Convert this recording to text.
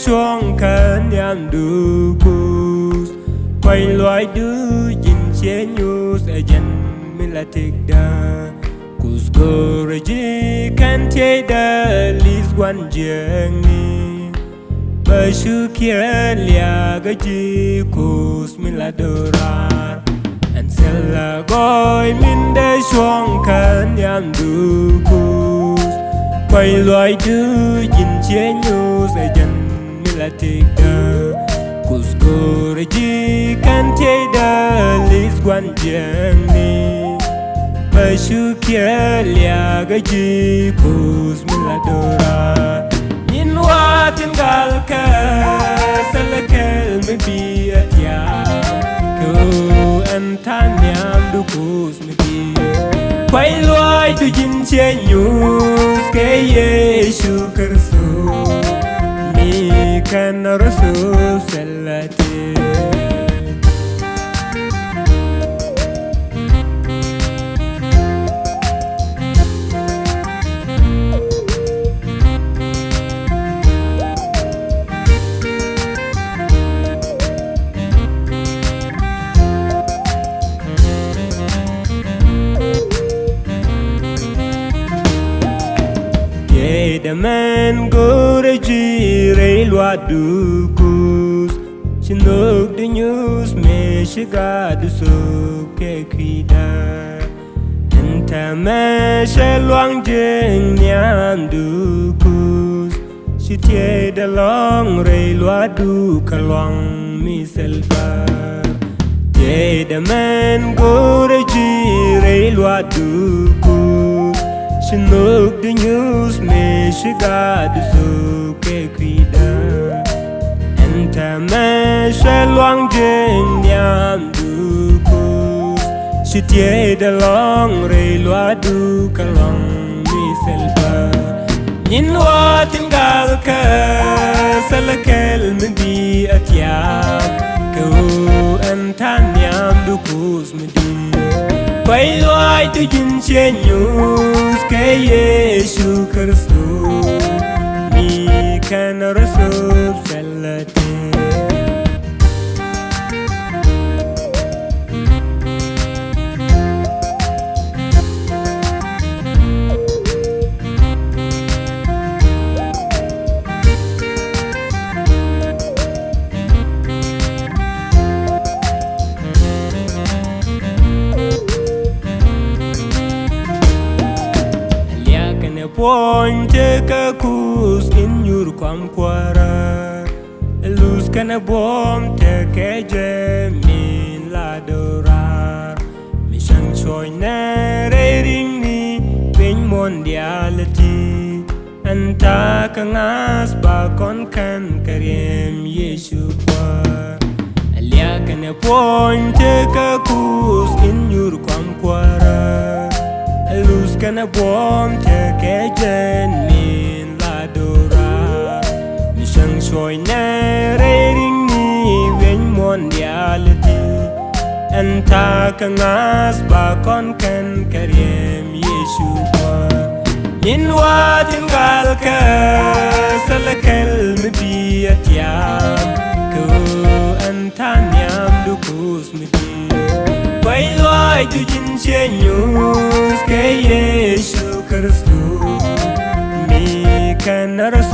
chuông khăn nhằm đủ cus quay loài đứa nhìn chế nhu sẽ dần mình là thích đa cus go rồi chỉ can chế đa lis quan giang ni bởi sự kia lia cái gì cus mình là đồ ra anh sẽ là gɔɔy mình để chuông khăn nhằm đủ cus quay loài đứa nhìn chế nhu sẽ dần mình là thích đa cus go rồi chỉ can chế đa lis quan giang ni bởi sự kia lia cái gì cus mình là đồ ra nhìn qua trên gal ca sẽ là kel mình bị ya cô anh than nhám du cus mình bị quay loài tu nhìn che nhu cái Yesu Kristus mi kan rasul selati the man go to jire lwa du cus she look the news me she got the so ke krida enta me she luang jeng nyam du cus she tie the long re lwa du kalwang mi selva the man go to jire lwa du cus she look the news me she got the so ke krida enta me she luang jeng nyam du cus she tie the long re lwa du kalong mi selva nhìn wa tin gal ka salakel me bi atia ko enta nyam du cus me di quay loài tu nhìn che news cái Yesu Kristus mi kan rasul selati Ponte ka cus in your kwam kwara luz kana bom te ke je min la dora mi sang choi na re ring ni ben mondiality anta ka ngas ba kon kan karem Yesu kwa alia kana ponte ka cus in your kwam kwara luz kana bom te ke jen min la dora mi sang choi na re ring ni wen mondiality anta ka ngas ba kon kan karem Yesu kwa nhìn wa tin gal ka salakel me bi atia ko anta nyam du cus me di quay loài tu nhìn che news cái Yesu Kristus mi kan rasul